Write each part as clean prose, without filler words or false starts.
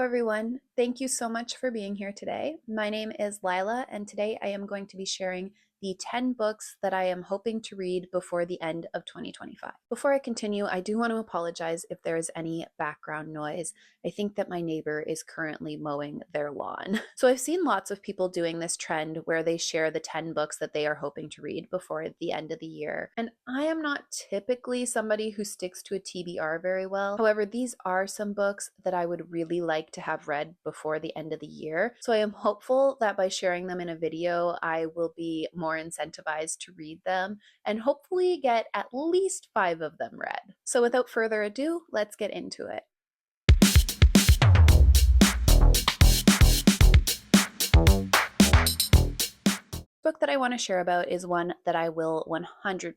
everyone. Thank you so much for being here today. My name is Lila, and today I am going to be sharing the 10 books that I am hoping to read before the end of 2025. Before I continue, I do want to apologize if there is any background noise. I think that my neighbor is currently mowing their lawn. So I've seen lots of people doing this trend where they share the 10 books that they are hoping to read before the end of the year. And I am not typically somebody who sticks to a TBR very well. However, these are some books that I would really like to have read before the end of the year. So I am hopeful that by sharing them in a video, I will be more incentivized to read them and hopefully get at least 5 of them read. So without further ado, let's get into it. Book that I want to share about is one that I will 100%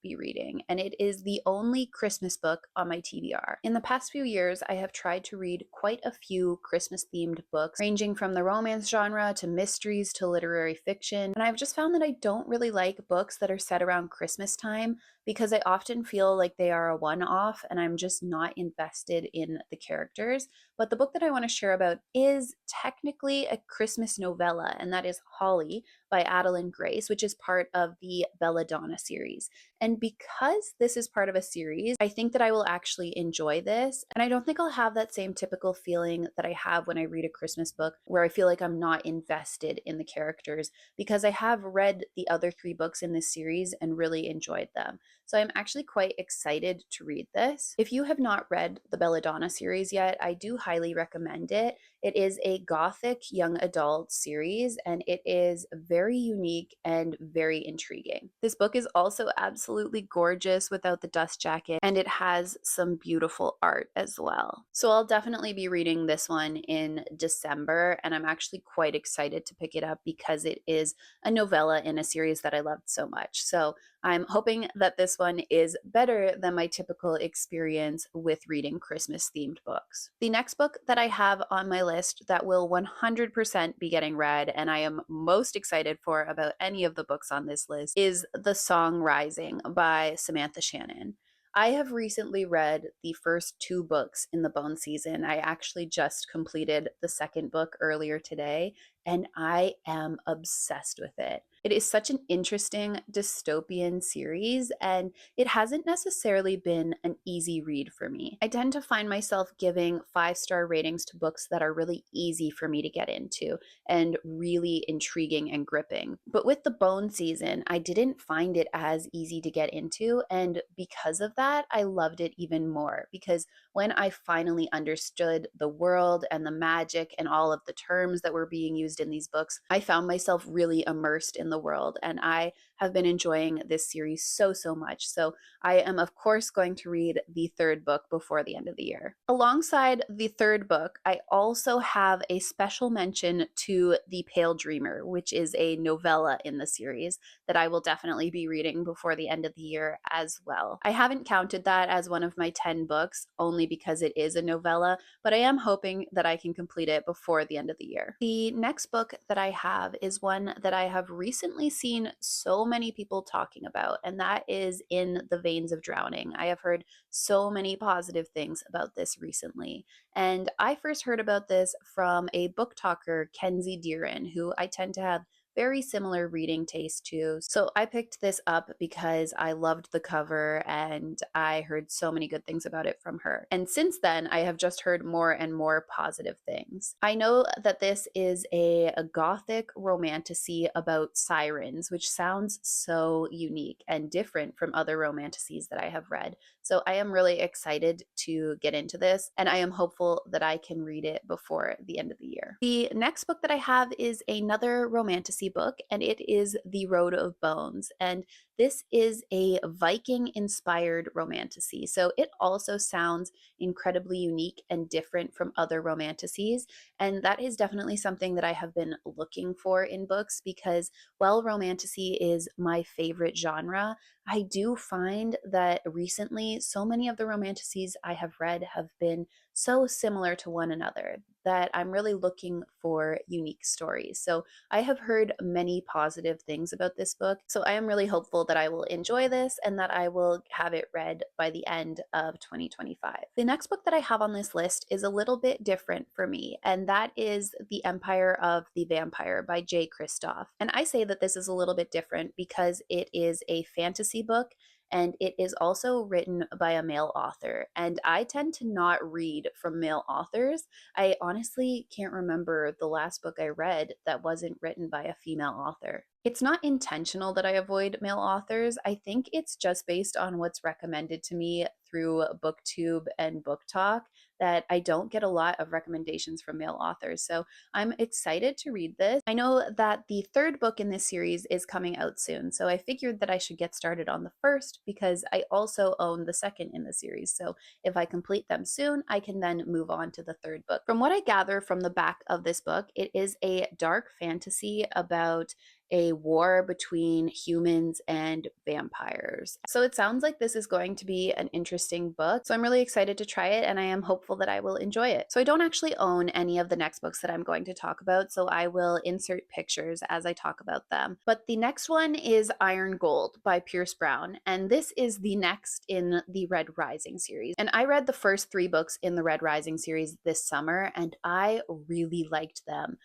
be reading, and it is the only Christmas book on my TBR. In the past few years, I have tried to read quite a few Christmas-themed books, ranging from the romance genre to mysteries to literary fiction, and I've just found that I don't really like books that are set around Christmas time because I often feel like they are a one-off and I'm just not invested in the characters. But the book that I want to share about is technically a Christmas novella, and that is Holly by Adeline Grace, which is part of the Belladonna series. And because this is part of a series, I think that I will actually enjoy this. And I don't think I'll have that same typical feeling that I have when I read a Christmas book where I feel like I'm not invested in the characters, because I have read the other 3 books in this series and really enjoyed them. So I'm actually quite excited to read this. If you have not read the Belladonna series yet, I do highly recommend it. It is a gothic young adult series, and it is very unique and very intriguing. This book is also absolutely gorgeous without the dust jacket, and it has some beautiful art as well. So I'll definitely be reading this one in December, and I'm actually quite excited to pick it up because it is a novella in a series that I loved so much. So I'm hoping that this one is better than my typical experience with reading Christmas-themed books. The next book that I have on my list that will 100% be getting read, and I am most excited for about any of the books on this list, is The Song Rising by Samantha Shannon. I have recently read the first 2 books in the Bone season. I actually just completed the second book earlier today, and I am obsessed with it. It is such an interesting dystopian series, and it hasn't necessarily been an easy read for me. I tend to find myself giving 5-star ratings to books that are really easy for me to get into and really intriguing and gripping. But with the Bone season, I didn't find it as easy to get into, and because of that, I loved it even more, because when I finally understood the world and the magic and all of the terms that were being used in these books, I found myself really immersed in the world, and I have been enjoying this series so much. So I am of course going to read the 3rd book before the end of the year. Alongside the 3rd book, I also have a special mention to The Pale Dreamer, which is a novella in the series that I will definitely be reading before the end of the year as well. I haven't counted that as one of my 10 books only because it is a novella, but I am hoping that I can complete it before the end of the year. The next book that I have is one that I have recently seen so many people talking about, and that is In the Veins of Drowning. I have heard so many positive things about this recently, and I first heard about this from a book talker, Kenzie Deeran, who I tend to have very similar reading taste to. So I picked this up because I loved the cover and I heard so many good things about it from her. And since then, I have just heard more and more positive things. I know that this is a gothic romantasy about sirens, which sounds so unique and different from other romantasies that I have read. So I am really excited to get into this, and I am hopeful that I can read it before the end of the year. The next book that I have is another romantasy book, and it is The Road of Bones. And this is a Viking-inspired romantasy. So it also sounds incredibly unique and different from other romantasies. And that is definitely something that I have been looking for in books, because while romantasy is my favorite genre, I do find that recently so many of the romantasies I have read have been so similar to one another that I'm really looking for unique stories. So I have heard many positive things about this book. So I am really hopeful that I will enjoy this and that I will have it read by the end of 2025. The next book that I have on this list is a little bit different for me, and that is The Empire of the Vampire by Jay Kristoff. And I say that this is a little bit different because it is a fantasy book and it is also written by a male author. And I tend to not read from male authors. I honestly can't remember the last book I read that wasn't written by a female author. It's not intentional that I avoid male authors. I think it's just based on what's recommended to me through BookTube and Book Talk that I don't get a lot of recommendations from male authors. So I'm excited to read this. I know that the third book in this series is coming out soon, so I figured that I should get started on the first because I also own the second in the series. So if I complete them soon, I can then move on to the third book. From what I gather from the back of this book, it is a dark fantasy about a war between humans and vampires. So it sounds like this is going to be an interesting book. So I'm really excited to try it and I am hopeful that I will enjoy it. So I don't actually own any of the next books that I'm going to talk about, so I will insert pictures as I talk about them. But the next one is Iron Gold by Pierce Brown, and this is the next in the Red Rising series. And I read the first 3 books in the Red Rising series this summer and I really liked them.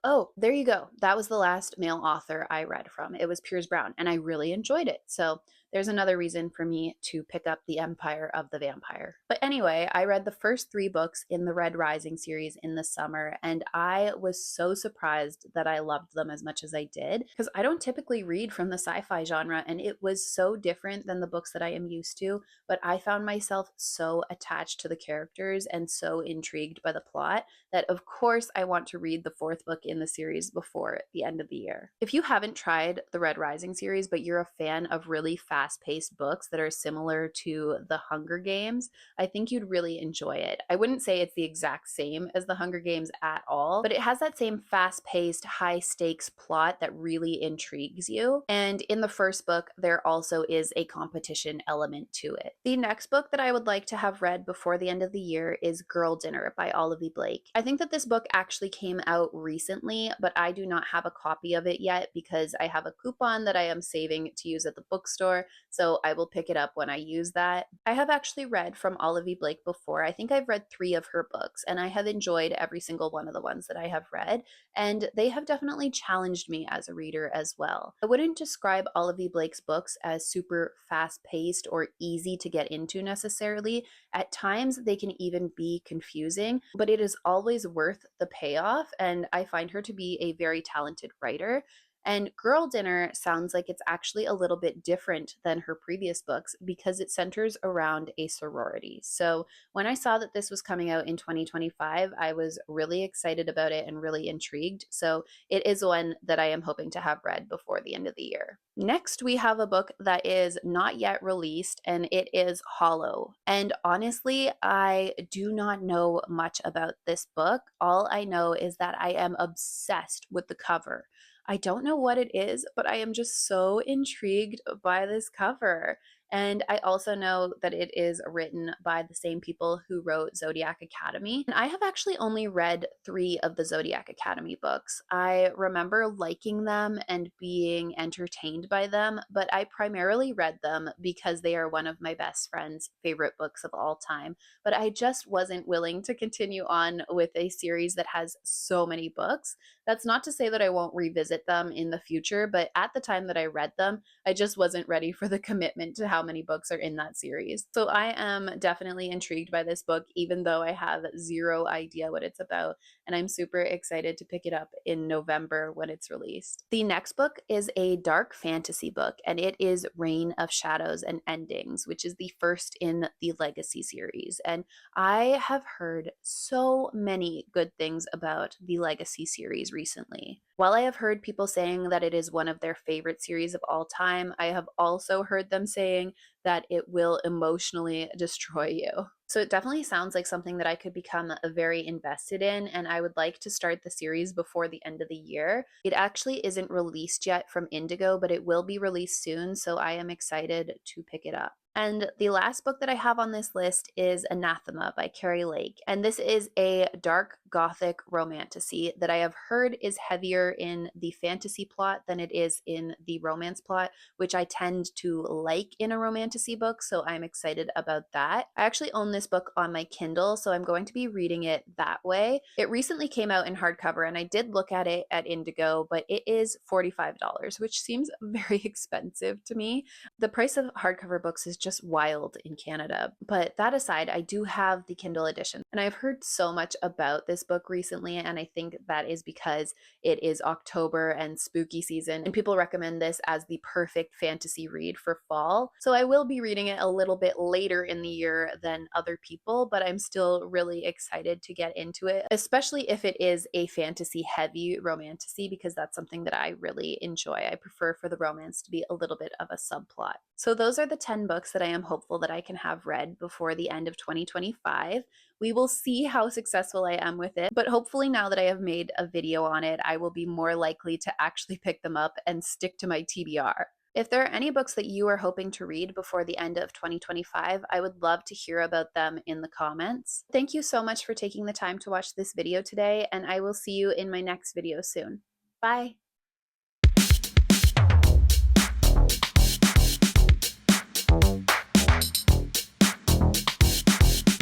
Oh, there you go. That was the last male author I read from. It was Piers Brown, and I really enjoyed it. So there's another reason for me to pick up The Empire of the Vampire. But anyway, I read the first 3 books in the Red Rising series in the summer, and I was so surprised that I loved them as much as I did, because I don't typically read from the sci-fi genre, and it was so different than the books that I am used to, but I found myself so attached to the characters and so intrigued by the plot that of course I want to read the 4th book in the series before the end of the year. If you haven't tried the Red Rising series, but you're a fan of really fast-paced books that are similar to The Hunger Games, I think you'd really enjoy it. I wouldn't say it's the exact same as The Hunger Games at all, but it has that same fast-paced, high-stakes plot that really intrigues you. And in the first book, there also is a competition element to it. The next book that I would like to have read before the end of the year is Girl Dinner by Olive Blake. I think that this book actually came out recently, but I do not have a copy of it yet because I have a coupon that I am saving to use at the bookstore, so I will pick it up when I use that. I have actually read from Olive Blake before. I think I've read 3 of her books, and I have enjoyed every single one of the ones that I have read, and they have definitely challenged me as a reader as well. I wouldn't describe Olive Blake's books as super fast-paced or easy to get into necessarily. At times, they can even be confusing, but it is always worth the payoff, and I find her to be a very talented writer. And Girl Dinner sounds like it's actually a little bit different than her previous books because it centers around a sorority. So when I saw that this was coming out in 2025, I was really excited about it and really intrigued. So it is one that I am hoping to have read before the end of the year. Next, we have a book that is not yet released, and it is Hollow. And honestly, I do not know much about this book. All I know is that I am obsessed with the cover. I don't know what it is, but I am just so intrigued by this cover. And I also know that it is written by the same people who wrote Zodiac Academy. And I have actually only read 3 of the Zodiac Academy books. I remember liking them and being entertained by them, but I primarily read them because they are one of my best friend's favorite books of all time. But I just wasn't willing to continue on with a series that has so many books. That's not to say that I won't revisit them in the future, but at the time that I read them, I just wasn't ready for the commitment to how many books are in that series. So I am definitely intrigued by this book, even though I have zero idea what it's about, and I'm super excited to pick it up in November when it's released. The next book is a dark fantasy book, and it is Reign of Shadows and Endings, which is the first in the Legacy series. And I have heard so many good things about the Legacy series recently. While I have heard people saying that it is one of their favorite series of all time, I have also heard them saying that it will emotionally destroy you. So it definitely sounds like something that I could become very invested in, and I would like to start the series before the end of the year. It actually isn't released yet from Indigo, but it will be released soon, so I am excited to pick it up. And the last book that I have on this list is Anathema by Carrie Lake. And this is a dark gothic romantasy that I have heard is heavier in the fantasy plot than it is in the romance plot, which I tend to like in a romantasy book. So I'm excited about that. I actually own this book on my Kindle, so I'm going to be reading it that way. It recently came out in hardcover, and I did look at it at Indigo, but it is $45, which seems very expensive to me. The price of hardcover books is just wild in Canada. But that aside, I do have the Kindle edition, and I've heard so much about this book recently, and I think that is because it is October and spooky season, and people recommend this as the perfect fantasy read for fall. So I will be reading it a little bit later in the year than other people, but I'm still really excited to get into it, especially if it is a fantasy heavy romantasy, because that's something that I really enjoy. I prefer for the romance to be a little bit of a subplot. So those are the 10 books that I am hopeful that I can have read before the end of 2025. We will see how successful I am with it, but hopefully now that I have made a video on it, I will be more likely to actually pick them up and stick to my TBR. If there are any books that you are hoping to read before the end of 2025, I would love to hear about them in the comments. Thank you so much for taking the time to watch this video today, and I will see you in my next video soon. Bye!